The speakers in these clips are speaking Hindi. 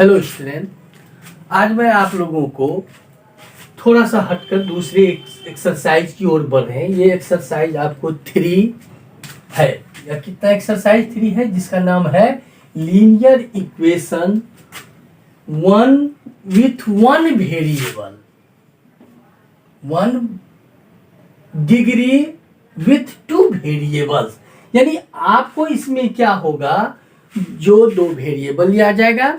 हेलो स्टूडेंट, आज मैं आप लोगों को थोड़ा सा हटकर दूसरे एक्सरसाइज की ओर बढ़े। ये एक्सरसाइज आपको 3 है या कितना एक्सरसाइज 3 है, जिसका नाम है linear equation 1 with 1 variable 1 degree with 2 variables. यानी आपको इसमें क्या होगा, जो 2 वेरिएबल लिया जाएगा,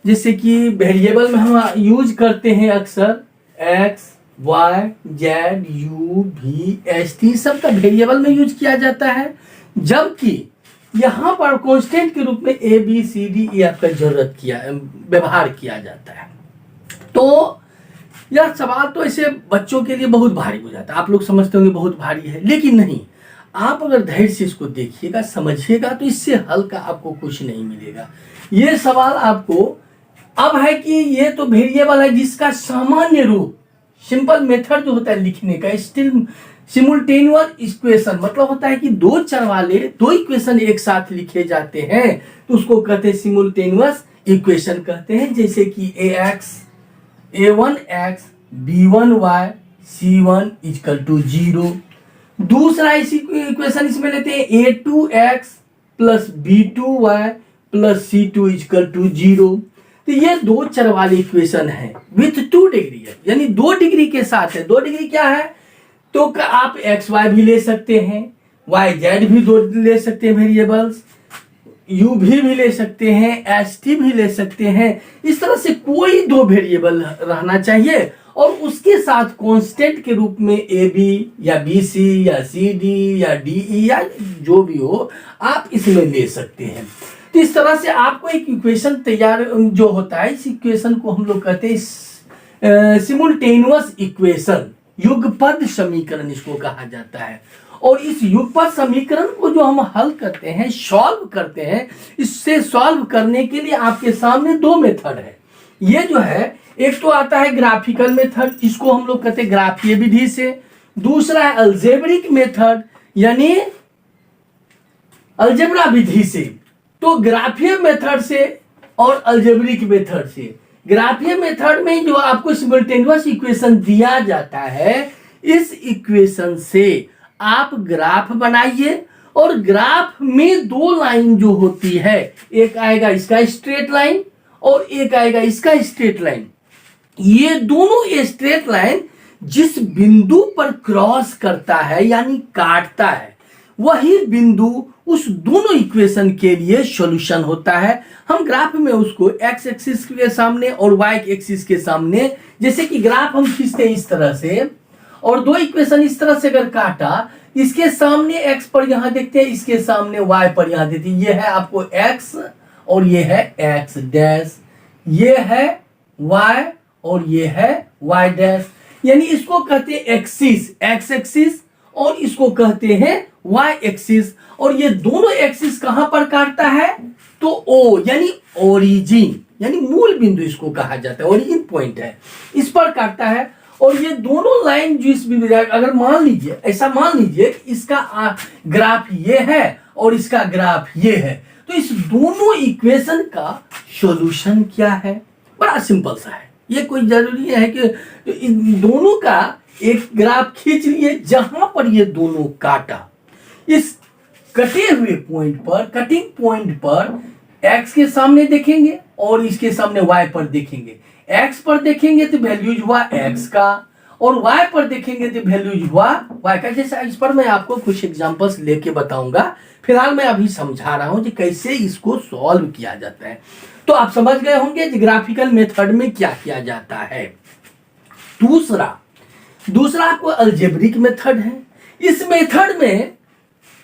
जैसे कि वेरिएबल में हम यूज करते हैं अक्सर X Y Z U V S T, सबका वेरिएबल में यूज किया जाता है। जबकि यहाँ पर कांस्टेंट के रूप में A B C D E आपका व्यवहार किया जाता है। तो यह सवाल तो ऐसे बच्चों के लिए बहुत भारी हो जाता है, आप लोग समझते होंगे बहुत भारी है, लेकिन नहीं, आप अगर धैर्य से इसको देखिएगा समझिएगा तो इससे हल का आपको कुछ नहीं मिलेगा। ये सवाल आपको अब है कि ये तो वेरिएबल है जिसका सामान्य रूप सिंपल मेथड जो होता है लिखने का, स्टिल सिमुल्टेनियस इक्वेशन, मतलब होता है कि 2 चर वाले 2 इक्वेशन एक साथ लिखे जाते हैं तो उसको कहते हैं सिमुल्टेनियस इक्वेशन कहते हैं। जैसे कि a1x b1y c1 = 0। दूसरा इसी इक्वेशन इसमें लेते हैं a2x plus b2y plus c2 = 0। तो ये 2 चर वाली इक्वेशन है विथ 2 डिग्री है, यानी 2 डिग्री के साथ है। 2 डिग्री क्या है, तो आप एक्स वाई भी ले सकते हैं, वाई जेड भी 2 ले सकते हैं वेरिएबल्स, यू भी ले सकते हैं, एस टी भी ले सकते हैं। इस तरह से कोई 2 वेरिएबल रहना चाहिए और उसके साथ कांस्टेंट के रूप में ए बी या बी सी या सी डी या डी ई या जो भी हो आप इसमें ले सकते हैं। तो इस तरह से आपको एक इक्वेशन तैयार जो होता है, इस इक्वेशन को हम लोग कहते हैं सिमुल्टेनियस इक्वेशन, युगपद समीकरण इसको कहा जाता है। और इस युगपद समीकरण को जो हम हल करते हैं, सॉल्व करते हैं, इससे सॉल्व करने के लिए आपके सामने 2 मेथड है। ये जो है, एक तो आता है ग्राफिकल मेथड, जिसको हम लोग कहते हैं ग्राफीय विधि से। दूसरा है अलजेब्रिक मेथड, यानी अलजेब्रा विधि से। तो ग्राफीय मेथड से और अलजेब्रिक मेथड से, ग्राफीय मेथड में जो आपको सिमुल्टेनियस इक्वेशन दिया जाता है, इस इक्वेशन से आप ग्राफ बनाइए और ग्राफ में 2 लाइन जो होती है, एक आएगा इसका स्ट्रेट लाइन और एक आएगा इसका स्ट्रेट लाइन। ये दोनों स्ट्रेट लाइन जिस बिंदु पर क्रॉस करता है यानी काटता है, वही बिंदु उस दोनों इक्वेशन के लिए सॉल्यूशन होता है। हम ग्राफ में उसको एक्स एक्सिस के सामने और वाई एक्सिस के सामने, जैसे कि ग्राफ हम खींचते हैं इस तरह से, और 2 इक्वेशन इस तरह से अगर काटा, इसके सामने एक्स पर यहां देखते हैं, इसके सामने वाई पर यहां देते हैं। ये है आपको एक्स और ये है एक्स डैश, ये है वाई और ये है वाई डैश, यानी इसको कहते हैं एक्सिस, एक्स एक्सिस, और इसको कहते हैं वाई एक्सिस। और ये दोनों एक्सिस कहां पर काटता है, तो ओ यानी ओरिजिन, यानी मूल बिंदु इसको कहा जाता है, ओरिजिन पॉइंट है, इस पर काटता है। और ये दोनों लाइन जो इस बिंदु, अगर मान लीजिए, ऐसा मान लीजिए इसका ग्राफ ये है और इसका ग्राफ ये है, तो इस दोनों इक्वेशन का सॉल्यूशन क्या है, बड़ा सिंपल सा है। ये कोई जरूरी है कि इन दोनों का एक ग्राफ खींच लिए जहां पर ये दोनों काटा, इस कटे हुए पॉइंट पर, कटिंग पॉइंट पर एक्स के सामने देखेंगे और इसके सामने वाई पर देखेंगे। एक्स पर देखेंगे तो वैल्यूज हुआ एक्स का, और वाई पर देखेंगे तो वैल्यूज हुआ वाई का। जैसे इस पर मैं आपको कुछ एग्जांपल्स लेके बताऊंगा, फिलहाल मैं अभी समझा रहा हूं कि कैसे इसको सॉल्व किया जाता है। तो आप समझ गए होंगे ग्राफिकल मेथड में क्या किया जाता है। दूसरा आपको अलजेब्रिक मेथड है। इस मेथड में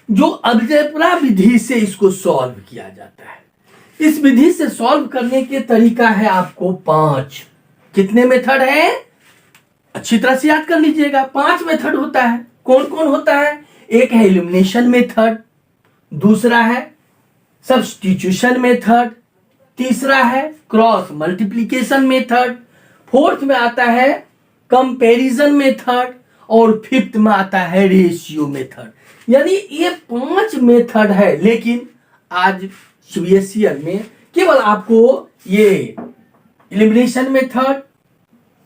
जो अलजेब्रा विधि से इसको सॉल्व किया जाता है। इस विधि से सॉल्व करने के तरीका है आपको 5। कितने मेथड है, अच्छी तरह से याद कर लीजिएगा। 5 मेथड होता है। कौन कौन होता है, एक है एलिमिनेशन मेथड, दूसरा है सब्स्टिट्यूशन मेथड, तीसरा है क्रॉस मल्टीप्लिकेशन मेथड, फोर्थ में आता है कंपैरिजन मेथड, और फिफ्थ में आता है रेशियो मेथड। यानी ये 5 मेथड है, लेकिन आज सीबीएसई में केवल आपको ये एलिमिनेशन मेथड,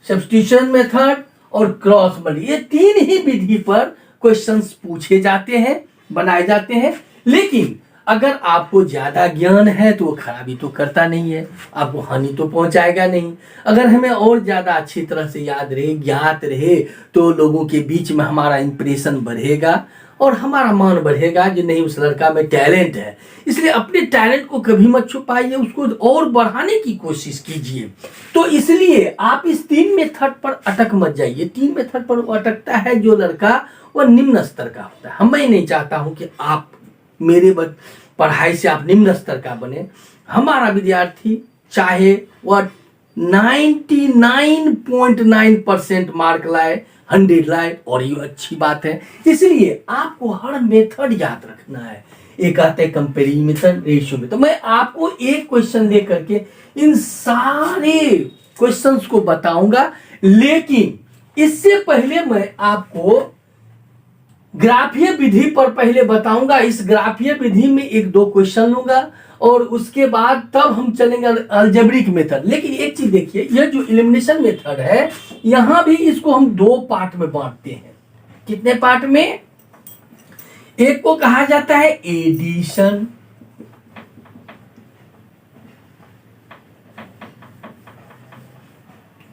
सब्स्टिट्यूशन मेथड और क्रॉस मल्टी, ये तीन ही विधि पर क्वेश्चंस पूछे जाते हैं, बनाए जाते हैं। लेकिन अगर आपको ज्यादा ज्ञान है तो वो खराबी तो करता नहीं है, आपको हानि तो पहुंचाएगा नहीं। अगर हमें और ज्यादा अच्छी तरह से याद रहे, ज्ञात रहे, तो लोगों के बीच में हमारा इंप्रेशन बढ़ेगा और हमारा मान बढ़ेगा कि नहीं, उस लड़का में टैलेंट है। इसलिए अपने टैलेंट को कभी मत छुपाइए, उसको और बढ़ाने की कोशिश कीजिए। तो इसलिए आप इस तीन मेथड पर अटक मत जाइए। तीन मेथड पर वो अटकता है जो लड़का वह निम्न स्तर का होता है। मैं नहीं चाहता हूं कि आप मेरे पढ़ाई से आप निम्न स्तर का बने। हमारा विद्यार्थी चाहे वह 99.9% मार्क लाए, 100 लाए, और ये अच्छी बात है। इसलिए आपको हर मेथड याद रखना है। एक आता है कंपेरिजन मेथड, रेशियो मेथड। तो मैं आपको एक क्वेश्चन दे करके इन सारे क्वेश्चंस को बताऊंगा, लेकिन इससे पहले मैं आपको ग्राफीय विधि पर पहले बताऊंगा। इस ग्राफीय विधि में एक दो क्वेश्चन लूंगा और उसके बाद तब हम चलेंगे अलजेब्रिक मेथड। लेकिन एक चीज देखिए, यह जो एलिमिनेशन मेथड है, यहां भी इसको हम दो पार्ट में बांटते हैं। कितने पार्ट में? एक को कहा जाता है एडिशन,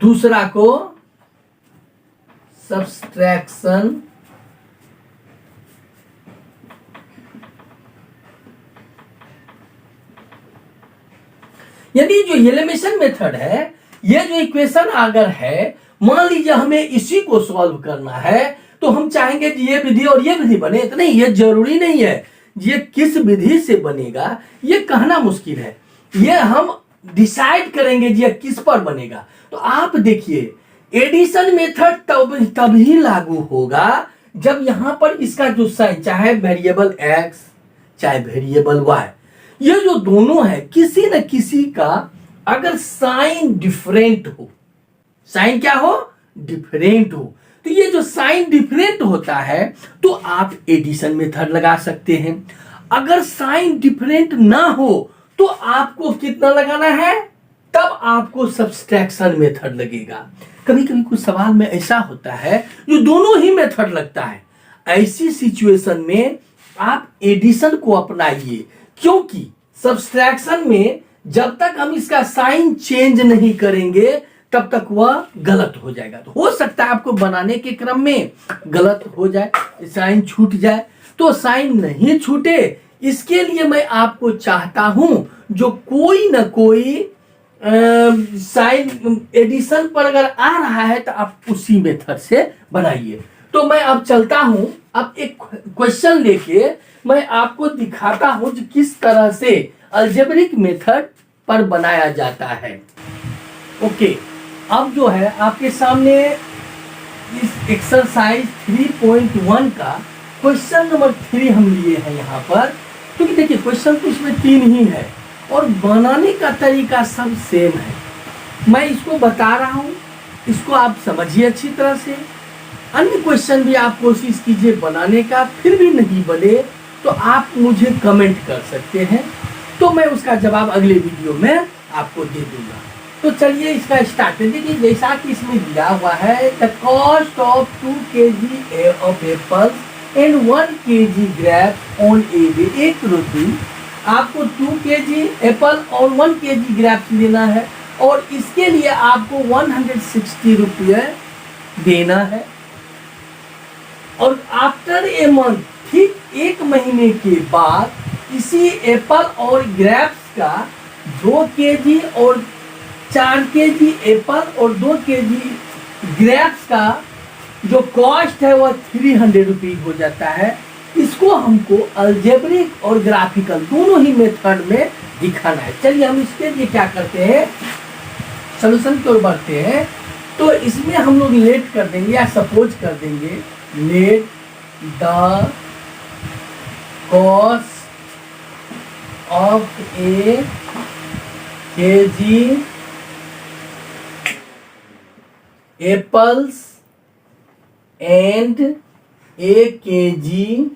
दूसरा को सब्सट्रैक्शन, यानी जो एलिमिनेशन मेथड है, ये जो इक्वेशन अगर है, मान लीजिए हमें इसी को सॉल्व करना है, तो हम चाहेंगे कि ये विधि और ये विधि बने। तो नहीं, ये जरूरी नहीं है। ये किस विधि से बनेगा ये कहना मुश्किल है, ये हम डिसाइड करेंगे ये किस पर बनेगा। तो आप देखिए, एडिशन मेथड तभी लागू होगा जब यहां पर इसका जो साइन, चाहे वेरिएबल एक्स चाहे वेरिएबल वाई, ये जो दोनों है, किसी न किसी का अगर साइन डिफरेंट हो, साइन क्या हो? डिफरेंट हो। तो ये जो साइन डिफरेंट होता है तो आप एडिशन मेथड लगा सकते हैं। अगर साइन डिफरेंट ना हो तो आपको कितना लगाना है? तब आपको सब्सट्रैक्शन मेथड लगेगा। कभी कभी कुछ सवाल में ऐसा होता है जो दोनों ही मेथड लगता है। ऐसी सिचुएशन में आप एडिशन को अपनाइए, क्योंकि सब्सट्रैक्शन में जब तक हम इसका साइन चेंज नहीं करेंगे तब तक वह गलत हो जाएगा। तो हो सकता है आपको बनाने के क्रम में गलत हो जाए, साइन छूट जाए। तो साइन नहीं छूटे, इसके लिए मैं आपको चाहता हूं जो कोई ना कोई साइन एडिशन पर अगर आ रहा है तो आप उसी मेथड से बनाइए। तो मैं अब चलता हूं, अब एक क्वेश्चन लेके मैं आपको दिखाता हूं कि किस तरह से अलजेब्रिक मेथड पर बनाया जाता है। ओके, अब जो है आपके सामने इस एक्सरसाइज 3.1 का क्वेश्चन नंबर 3 हम लिए हैं यहाँ पर। क्योंकि देखिए क्वेश्चन तो इसमें 3 ही है और बनाने का तरीका सब सेम है। मैं इसको बता रहा हूँ, इसको आप समझिए अच्छी तरह से। अन्य क्वेश्चन भी आप कोशिश कीजिए बनाने का, फिर भी नहीं बने तो आप मुझे कमेंट कर सकते हैं, तो मैं उसका जवाब अगले वीडियो में आपको दे दूंगा। तो चलिए इसका स्टार्ट करते हैं। देखिए जैसा कि इसमें दिया हुआ है, the cost of 2 kg of apples and 1 kg grapes on a day, एक रोटी। आपको 2 kg एप्पल और 1 kg ग्रेप्स लेना है और इसके लिए आपको 160 रुपये देना है। और आफ्टर ए मंथ, ठीक 1 महीने के बाद इसी एप्पल और ग्रेप्स का 2 kg और 4 kg एप्पल और 2 kg ग्रेप्स का जो कॉस्ट है वह 300 रुपये हो जाता है। इसको हमको अलजेब्रिक और ग्राफिकल दोनों ही मेथड में दिखाना है। चलिए हम इसके लिए क्या करते हैं, सॉल्यूशन की ओर बढ़ते हैं। तो इसमें हम लोग लेट कर देंगे या सपोज कर देंगे, let the cost of a kg apples and a kg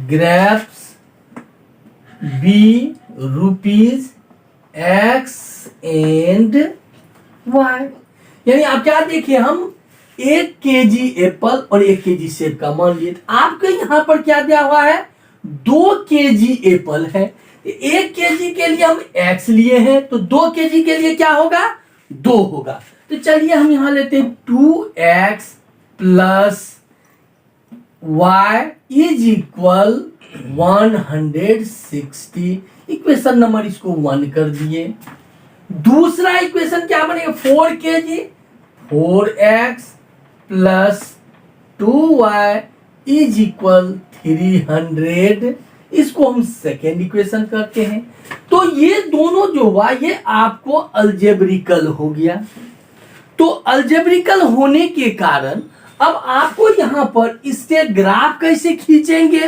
grapes be rupees X and Y. यानी आप क्या देखिए, हम 1 kg एप्पल और 1 kg सेब का मान लिए। आपके यहां पर क्या दिया हुआ है, 2 kg एप्पल है, 1 kg के लिए हम x लिए हैं, तो 2 kg के लिए क्या होगा, 2 होगा। तो चलिए हम यहां लेते हैं 2x plus y is equal 160। Equation number इसको 1 कर दिए। दूसरा इक्वेशन क्या बनेगा, 4 kg 4x plus 2y is equal 300। इसको हम सेकेंड इक्वेशन करते हैं। तो ये दोनों जो हुआ ये आपको अलजेब्रिकल हो गया। तो अलजेब्रिकल होने के कारण अब आपको यहां पर इससे ग्राफ कैसे खींचेंगे,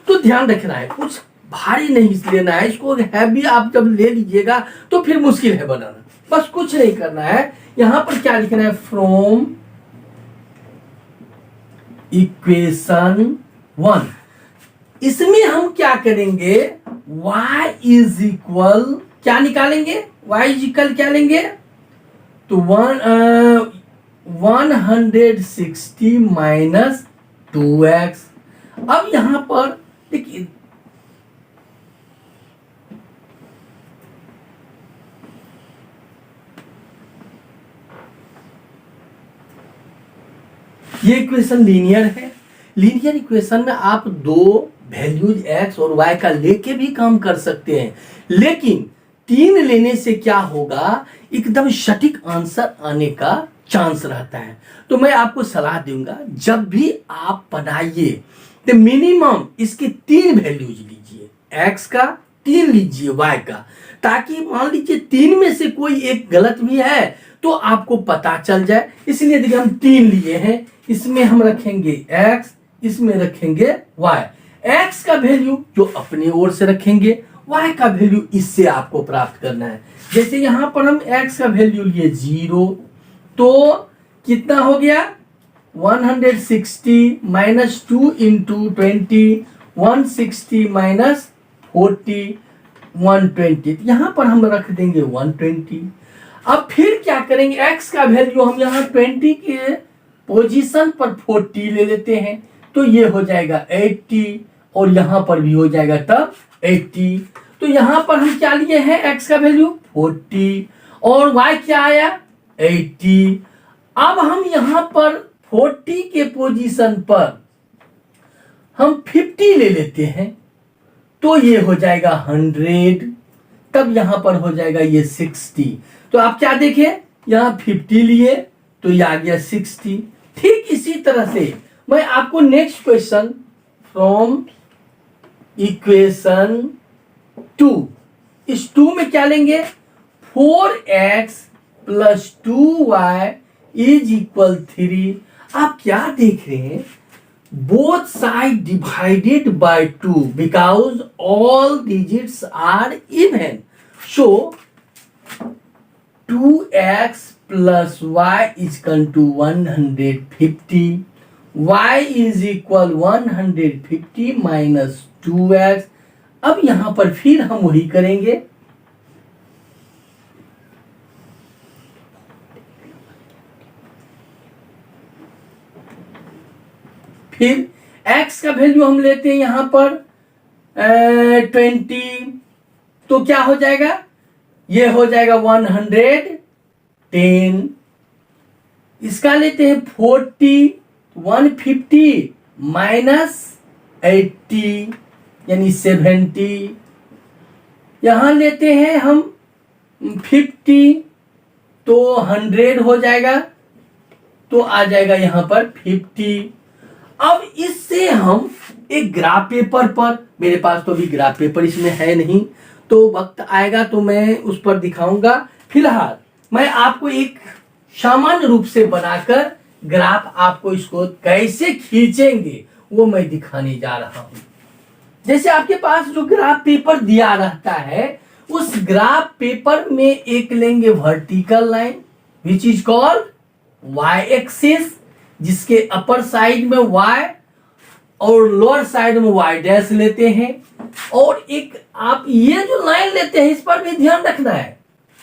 तो ध्यान रखना है, कुछ भारी नहीं लेना है इसको। हैवी आप जब ले लीजिएगा तो फिर मुश्किल है बनाना। बस कुछ नहीं करना है, यहां पर क्या लिखना है, फ्रॉम इक्वेशन 1। इसमें हम क्या करेंगे, y इज इक्वल क्या निकालेंगे, y इज इक्वल क्या लेंगे, तो 160 माइनस 2x। अब यहां पर देखिए, ये इक्वेशन लीनियर है। लीनियर इक्वेशन में आप दो वैल्यूज x और y का लेके भी काम कर सकते हैं, लेकिन 3 लेने से क्या होगा, एकदम सटीक आंसर आने का चांस रहता है। तो मैं आपको सलाह दूंगा, जब भी आप बनाइए तो मिनिमम इसके 3 वैल्यूज लीजिए, x का 3 लीजिए, y का, ताकि मान लीजिए 3 में से कोई एक गलत भी है तो आपको पता चल जाए। इसलिए देखिए हम 3 लिए हैं, इसमें हम रखेंगे x, इसमें रखेंगे y। x का वैल्यू जो अपनी ओर से रखेंगे, y का वैल्यू इससे आपको प्राप्त करना है। जैसे यहां पर हम x का वैल्यू लिए 0, तो कितना हो गया, 160 माइनस 2 इंटू 20, 160 माइनस 40, 120। यहां पर हम रख देंगे 120। अब फिर क्या करेंगे, x का वैल्यू हम यहां 20 के पोजीशन पर 40 ले लेते हैं, तो ये हो जाएगा 80, और यहां पर भी हो जाएगा तब 80। तो यहां पर हम क्या लिए हैं, x का वैल्यू 40 और y क्या आया 80। अब हम यहां पर 40 के पोजीशन पर हम 50 ले लेते हैं, तो ये हो जाएगा 100, तब यहां पर हो जाएगा ये 60। तो आप क्या देखें, यहां 50 लिए तो ये आ गया 60। ठीक इसी तरह से मैं आपको नेक्स्ट क्वेश्चन फ्रॉम इक्वेशन 2, इस 2 में क्या लेंगे, 4x plus 2y is equal 3। आप क्या देख रहे हैं, both side divided by 2 because all digits are even. So 2x plus y is equal to 150, y is equal 150 minus 2x। अब यहां पर फिर हम वही करेंगे, फिर x का वैल्यू हम लेते हैं यहां पर 20, तो क्या हो जाएगा, ये हो जाएगा 110। इसका लेते हैं 40, 150 माइनस 80 यानी 70। यहां लेते हैं हम 50, तो 100 हो जाएगा, तो आ जाएगा यहां पर 50। अब इससे हम एक ग्राफ पेपर पर, मेरे पास तो अभी ग्राफ पेपर इसमें है नहीं, तो वक्त आएगा तो मैं उस पर दिखाऊंगा। फिलहाल मैं आपको एक सामान्य रूप से बनाकर ग्राफ आपको इसको कैसे खींचेंगे वो मैं दिखाने जा रहा हूं। जैसे आपके पास जो ग्राफ पेपर दिया रहता है, उस ग्राफ पेपर में एक लेंगे vertical line which is called y axis, जिसके अपर साइड में y और लोअर साइड में y डैश लेते हैं। और एक आप ये जो लाइन लेते हैं इस पर भी ध्यान रखना है।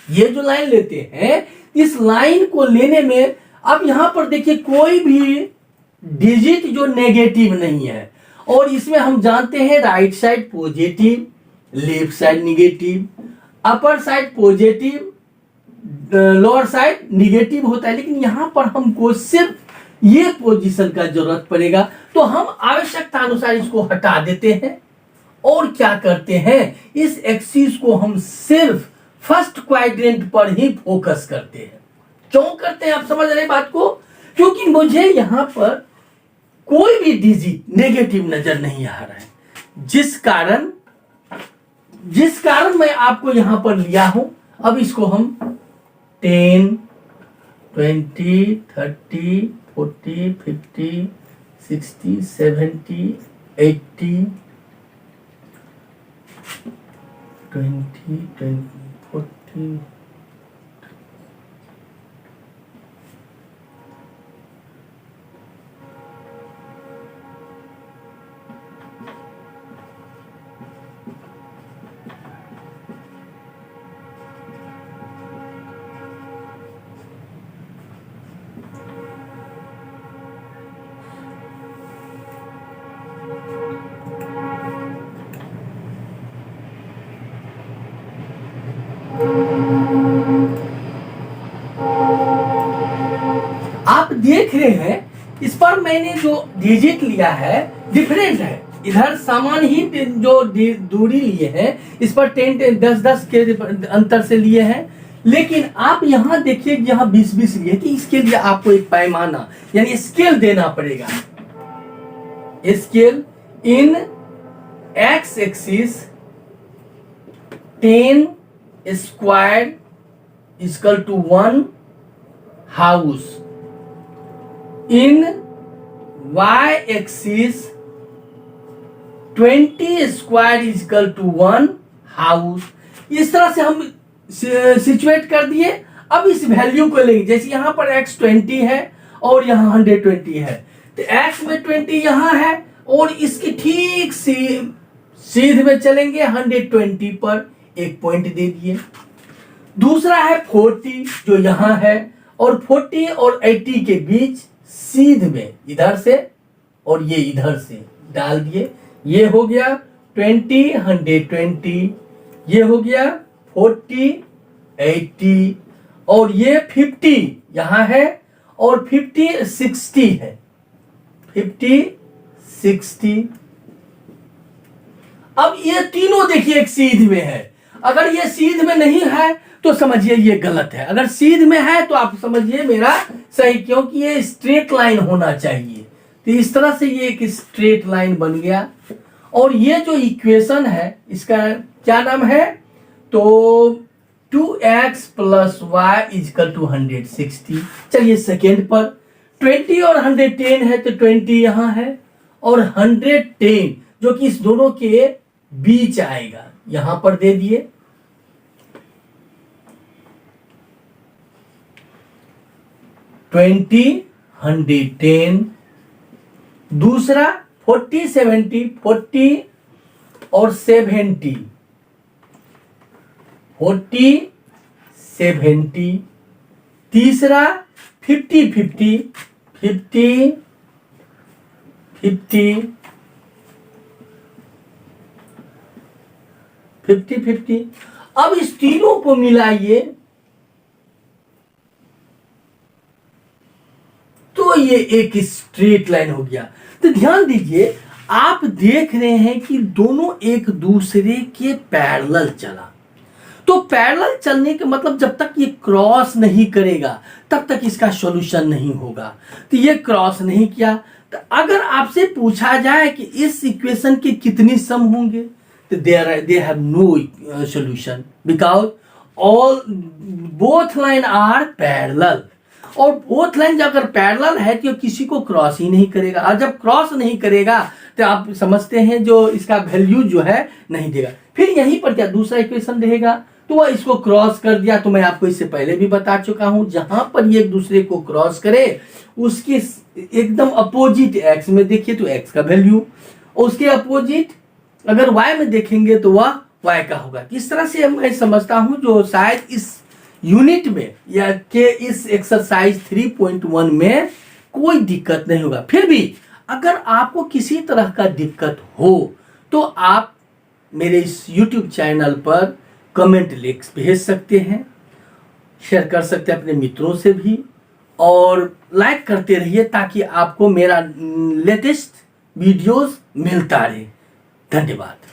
ये जो लाइन लेते हैं इस लाइन को लेने में अब यहां पर देखिए कोई भी डिजिट जो नेगेटिव नहीं है, और इसमें हम जानते हैं right side positive, left side negative, upper side positive, lower side negative होता है। लेकिन यहां पर हमको सिर्फ ये पोजीशन का जरूरत पड़ेगा, तो हम आवश्यकता अनुसार इसको हटा देते हैं और क्या करते हैं, इस एक्सिस को हम सिर्फ फर्स्ट क्वाड्रेंट पर ही फोकस करते हैं। क्यों करते हैं आप समझ रहे बात को? क्योंकि मुझे यहां पर कोई भी डिजिट नेगेटिव नजर नहीं आ रहा है, जिस कारण मैं आपको यहां पर लिया हूं। अब इसको हम 10, 20, 30, 40, 50, 60, 70, 80, 20, 40, आप देख रहे हैं इस पर मैंने जो डिजिट लिया है डिफरेंट है। इधर समान ही जो दूरी लिए हैं इस पर 10-10 के अंतर से लिए हैं, लेकिन आप यहां देखिए यहां 20-20 लिए, कि इसके लिए आपको एक पैमाना यानी स्केल देना पड़ेगा। Scale in X axis 10 square equal to 1 house, in y axis 20 square equal to 1 house. इस तरह से हम सिचुएट कर दिए। अब इस वैल्यू को लेंगे, जैसे यहां पर x 20 है और यहां 120 है, तो x में 20 यहां है और इसकी ठीक सीध में चलेंगे 120 पर एक पॉइंट दे दिए। दूसरा है 40 जो यहां है, और 40 और 80 के बीच सीध में इधर से और ये इधर से डाल दिए। ये हो गया 20, 120, ये हो गया 40, 80, और ये 50 यहां है और 50, 60 है, 50, 60। अब ये तीनों देखिए एक सीध में है। अगर ये सीध में नहीं है तो समझिए ये गलत है, अगर सीध में है तो आप समझिए मेरा सही, क्योंकि ये स्ट्रेट लाइन होना चाहिए। तो इस तरह से ये एक स्ट्रेट लाइन बन गया। और ये जो इक्वेशन है इसका क्या नाम है, तो 2x plus Y is equal to 160। चलिए सेकेंड पर 20 और 110 है, तो 20 यहां है और 110 जो कि इस दोनों के बीच आएगा यहां पर दे दिए। ट्वेंटी 110, दूसरा 40, 70, 40 और 70, 40, 70, तीसरा 50, 50, 50, 50, 50, 50। अब इस तीनों को मिलाइए तो ये एक स्ट्रेट लाइन हो गया। तो ध्यान दीजिए, आप देख रहे हैं कि दोनों एक दूसरे के पैरेलल चला। तो पैरेलल चलने के मतलब जब तक ये क्रॉस नहीं करेगा तब तक इसका सॉल्यूशन नहीं होगा। तो ये क्रॉस नहीं किया, तो अगर आपसे पूछा जाए कि इस इक्वेशन के कितनी सम होंगे, तो they have no solution because all both line are parallel. और बोथ लाइन अगर पैरेलल है तो किसी को क्रॉस ही नहीं करेगा, और जब क्रॉस नहीं करेगा तो आप समझते हैं जो इसका वैल्यू जो है नहीं देगा। फिर यहीं पर क्या दूसरा इक्वेशन रहेगा, तो वह इसको क्रॉस कर दिया। तो मैं आपको इससे पहले भी बता चुका हूं, जहां पर ये एक दूसरे को क्रॉस करे उसके एकदम अपोजिट एक्स में देखिए तो एक्स का वैल्यू, उसके अपोजिट अगर y में देखेंगे तो वह y का होगा। इस तरह से मैं समझता हूं जो शायद इस यूनिट में या के इस एक्सरसाइज 3.1 में कोई दिक्कत नहीं होगा। फिर भी अगर आपको किसी तरह का दिक्कत हो तो आप मेरे इस YouTube चैनल पर कमेंट लिख भेज सकते हैं, शेयर कर सकते हैं अपने मित्रों से भी, और लाइक करते रहिए ताकि आपको मेरा लेटेस्ट वीडियोस मिलता रहे। धन्यवाद।